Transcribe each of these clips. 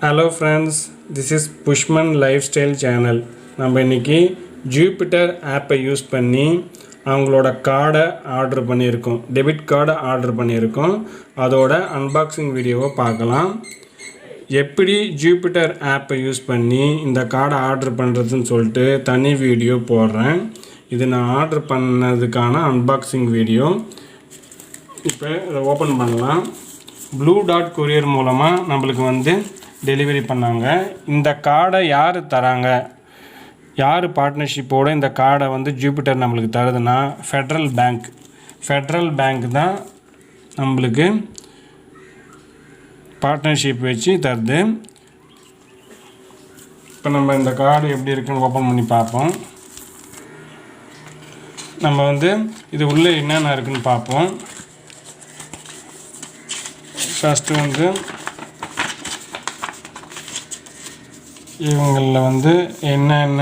Hello friends, this is Pushman Lifestyle Channel. நம்ம இன்னைக்கு Jupiter ஆப்பை யூஸ் பண்ணி அவங்களோட கார்டை ஆர்டர் பண்ணியிருக்கோம், டெபிட் கார்டை ஆர்டர் பண்ணியிருக்கோம். அதோட அன்பாக்சிங் வீடியோவை பார்க்கலாம். எப்படி ஜூபிட்டர் ஆப்பை யூஸ் பண்ணி இந்த கார்டை ஆர்டர் பண்ணுறதுன்னு சொல்லிட்டு தனி வீடியோ போடுறேன். இது நான் ஆர்டர் பண்ணதுக்கான அன்பாக்சிங் வீடியோ. இப்போ இதை ஓப்பன் பண்ணலாம். ப்ளூ டாட் கொரியர் மூலமாக நம்மளுக்கு டெலிவரி பண்ணாங்க. இந்த கார்டை யார் தராங்க, யார் பார்ட்னர்ஷிப்போடு இந்த கார்டை ஜூபிட்டர் நம்மளுக்கு தருதுன்னா ஃபெட்ரல் பேங்க் தான் நம்மளுக்கு பார்ட்னர்ஷிப் வச்சு தருது. இப்போ நம்ம இந்த கார்டு எப்படி இருக்குன்னு ஓப்பன் பண்ணி பார்ப்போம். நம்ம இது உள்ளே என்னென்ன இருக்குன்னு பார்ப்போம். ஃபஸ்ட்டு இவங்களில் என்னென்ன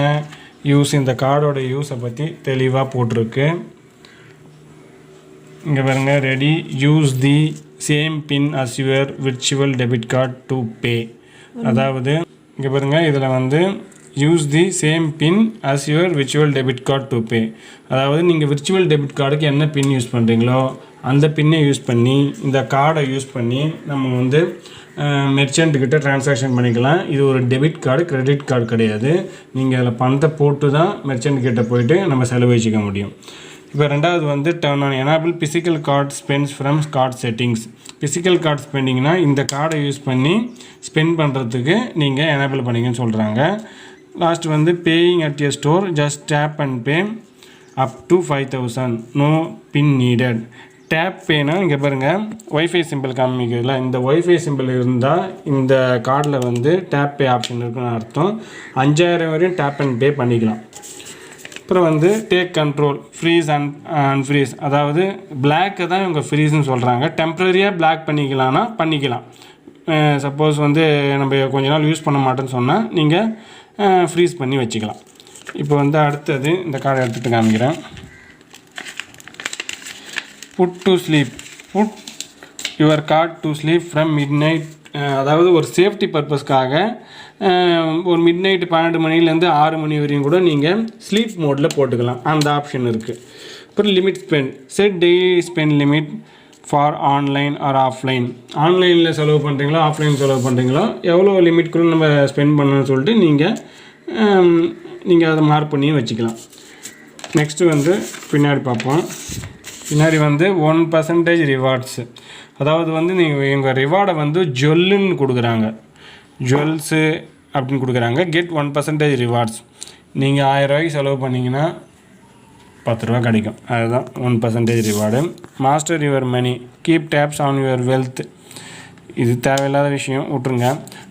யூஸ், இந்த கார்டோட யூஸை பற்றி தெளிவாக போட்டிருக்கு. இங்கே பாருங்க, ready use the same pin as your virtual debit card to pay. அதாவது இங்கே பாருங்க, இதில் use the same pin as your virtual debit card to pay. அதாவது நீங்கள் விர்ச்சுவல் டெபிட் கார்டுக்கு என்ன பின் யூஸ் பண்ணுறீங்களோ அந்த பின்னை யூஸ் பண்ணி இந்த கார்டை யூஸ் பண்ணி நம்ம மெர்ச்சன்ட்கிட்ட ட்ரான்சாக்ஷன் பண்ணிக்கலாம். இது ஒரு டெபிட் கார்டு, கிரெடிட் கார்டு கிடையாது. நீங்கள் அதில் பணத்தை போட்டு தான் மெர்ச்சன்ட்கிட்ட போயிட்டு நம்ம செலவழிச்சிக்க முடியும். இப்போ ரெண்டாவது turn on enable physical card spends from card settings. Physical card ஸ்பெண்டிங்னா இந்த கார்டை யூஸ் பண்ணி ஸ்பெண்ட் பண்ணுறதுக்கு நீங்கள் எனேபிள் பண்ணிங்கன்னு சொல்கிறாங்க. Last paying at a store just tap and pay up to 5000 no pin needed. Tap பேனா இங்கே பாருங்கள், ஒய்ஃபை சிம்பிள் காமிக்கிறதுல இந்த ஒய்ஃபை சிம்பிள் இருந்தால் இந்த கார்டில் டேப் பே ஆப்ஷன் இருக்குன்னு அர்த்தம். 5000 வரையும் டேப் அண்ட் பே பண்ணிக்கலாம். அப்புறம் take control freeze and unfreeze. அதாவது பிளாக்கை தான் இவங்க ஃப்ரீஸ்ன்னு சொல்கிறாங்க. டெம்ப்ரரியாக பிளாக் பண்ணிக்கலாம்னா பண்ணிக்கலாம். சப்போஸ் நம்ம கொஞ்ச நாள் யூஸ் பண்ண மாட்டேன்னு சொன்னால் நீங்கள் ஃப்ரீஸ் பண்ணி வச்சுக்கலாம். இப்போ அடுத்தது இந்த கார்டை எடுத்துகிட்டு காமிக்கிறேன். Put to sleep, put your card to sleep from midnight. அதாவது ஒரு சேஃப்டி பர்பஸ்க்காக ஒரு மிட் நைட்டு 12 மணிலேருந்து 6 மணி வரையும் கூட நீங்கள் ஸ்லீப் மோடில் போட்டுக்கலாம். அந்த ஆப்ஷன் இருக்குது. அப்புறம் limit spend, set daily spend limit for online R offline. ஆன்லைனில் செலவு பண்ணுறீங்களோ ஆஃப்லைன் செலவு பண்ணுறீங்களோ எவ்வளோ லிமிட்குள்ளே நம்ம ஸ்பெண்ட் பண்ணணும்னு சொல்லிட்டு நீங்கள் அதை மார்க் பண்ணியும் வச்சுக்கலாம். நெக்ஸ்ட்டு பின்னாடி பார்ப்போம். பின்னாடி 1% ரிவார்ட்ஸு. அதாவது நீங்கள் எங்கள் ரிவார்டை ஜுவல்லுன்னு கொடுக்குறாங்க, ஜுவல்ஸு அப்படின்னு கொடுக்குறாங்க. Get 1% rewards. நீங்கள் 1000 ரூபாய்க்கு செலவு பண்ணிங்கன்னா 10 ரூபா கிடைக்கும். அதுதான் 1% reward. Master your money, keep tabs on your wealth. இது தேவையில்லாத விஷயம், விட்ருங்க.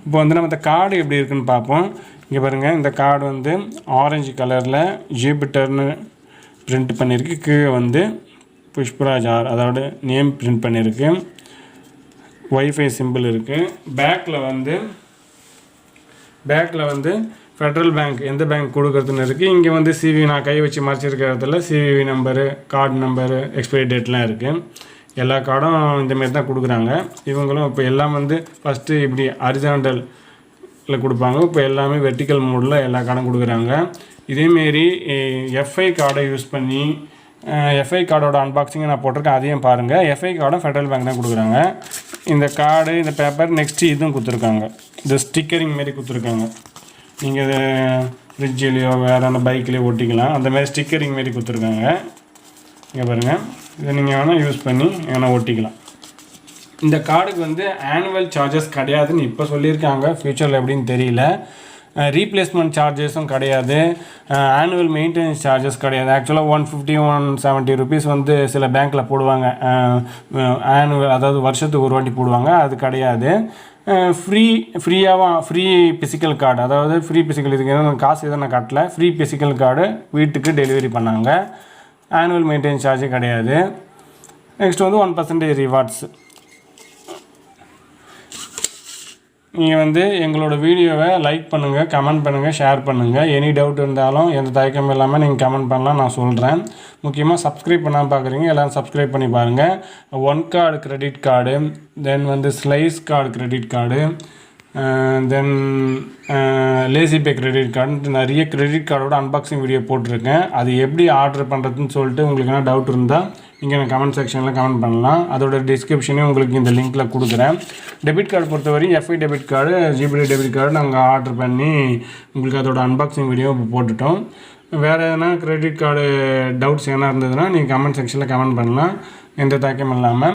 இப்போ நம்ம இந்த கார்டு எப்படி இருக்குன்னு பார்ப்போம். இங்கே பாருங்கள், இந்த கார்டு ஆரஞ்சு கலரில் ஜூபிட்டர்னு பிரிண்ட் பண்ணியிருக்கு. கீழே புஷ்பராஜ் ஆர் அதோட நேம் பிரிண்ட் பண்ணியிருக்கு. ஒய்ஃபை சிம்பிள் இருக்குது. பேக்கில் ஃபெட்ரல் பேங்க் எந்த பேங்க் கொடுக்குறதுன்னு இருக்குது. இங்கே சிவி நான் கை வச்சு மறைச்சிருக்கிறதுல CVV number, card number, expiry டேட்லாம் இருக்குது. எல்லா கார்டும் இந்தமாரி தான் கொடுக்குறாங்க. இவங்களும் இப்போ எல்லாம் ஃபஸ்ட்டு இப்படி ஹரிசாண்டலில் கொடுப்பாங்க. இப்போ எல்லாமே வெர்டிக்கல் மோடில் எல்லா கார்டும் கொடுக்குறாங்க. இதேமாரி எஃப்ஐ கார்டை யூஸ் பண்ணி எஃப்ஐ கார்டோட அன்பாக்சிங்கை நான் போட்டிருக்கேன், அதையும் பாருங்கள். எஃப்ஐ கார்டும் ஃபெட்ரல் பேங்க் தான் கொடுக்குறாங்க. இந்த கார்டு, இந்த பேப்பர், நெக்ஸ்ட்டு இதுவும் கொடுத்துருக்காங்க. இந்த ஸ்டிக்கரிங் மாரி கொடுத்துருக்காங்க. நீங்கள் இது ஃப்ரிட்ஜிலையோ வேறு பைக்லேயோ ஒட்டிக்கலாம். அந்தமாதிரி ஸ்டிக்கரிங் மாரி கொடுத்துருக்காங்க. இங்கே பாருங்கள், இதை நீங்கள் வேணால் யூஸ் பண்ணி வேணால் ஒட்டிக்கலாம். இந்த கார்டுக்கு ஆனுவல் சார்ஜஸ் கிடையாதுன்னு இப்போ சொல்லியிருக்காங்க. ஃப்யூச்சரில் எப்படின்னு தெரியல. ரீப்ளேஸ்மெண்ட் சார்ஜஸும் கிடையாது. ஆனுவல் மெயின்டெனன்ஸ் சார்ஜஸ் கிடையாது. ஆக்சுவலாக 150-170 ருபீஸ் சில பேங்க்கில் போடுவாங்க. ஆனுவல், அதாவது வருஷத்துக்கு ஒரு வாட்டி போடுவாங்க. அது கிடையாது. ஃப்ரீ பிசிக்கல் கார்டு, அதாவது ஃப்ரீ பிசிக்கல், இதுக்கு காசு எதுவும் நான் கட்டல. ஃப்ரீ பிசிக்கல் கார்டு வீட்டுக்கு டெலிவரி பண்ணாங்க. ஆனுவல் மெயின்டெனன்ஸ் சார்ஜே கிடையாது. Next 1% rewards. நீங்கள் எங்களோட வீடியோவை லைக் பண்ணுங்கள், கமெண்ட் பண்ணுங்கள், ஷேர் பண்ணுங்கள். எனி டவுட் இருந்தாலும் எந்த தயக்கம் இல்லாமல் நீங்கள் கமெண்ட் பண்ணலாம், நான் சொல்கிறேன். முக்கியமாக சப்ஸ்கிரைப் பண்ணாமல் பார்க்குறீங்க, எல்லோரும் சப்ஸ்கிரைப் பண்ணி பாருங்கள். 1 கார்டு கிரெடிட் கார்டு, தென் ஸ்லைஸ் கார்டு கிரெடிட் கார்டு, தென் லேசி பே கிரெடிட் கார்டு, நிறைய கிரெடிட் கார்டோட அன்பாக்சிங் வீடியோ போட்டிருக்கேன். அது எப்படி ஆர்டர் பண்ணுறதுன்னு சொல்லிட்டு உங்களுக்கு என்ன டவுட் இருந்தால் நீங்கள் எனக்கு கமெண்ட் செக்ஷனில் கமெண்ட் பண்ணலாம். அதோட டிஸ்கிரிப்ஷனே உங்களுக்கு இந்த லிங்க்கில் கொடுக்குறேன். டெபிட் கார்டு பொறுத்தவரையும் எஃப்ஐ டெபிட் கார்டு, ஜிபிடி டெபிட் கார்டு நாங்கள் ஆர்டர் பண்ணி உங்களுக்கு அதோட அன்பாக்சிங் வீடியோ போட்டுட்டோம். வேறு எதனா கிரெடிட் கார்டு டவுட்ஸ் எதனா இருந்ததுன்னா நீங்கள் கமெண்ட் செக்ஷனில் கமெண்ட் பண்ணலாம், எந்த தாக்கம் இல்லாமல்.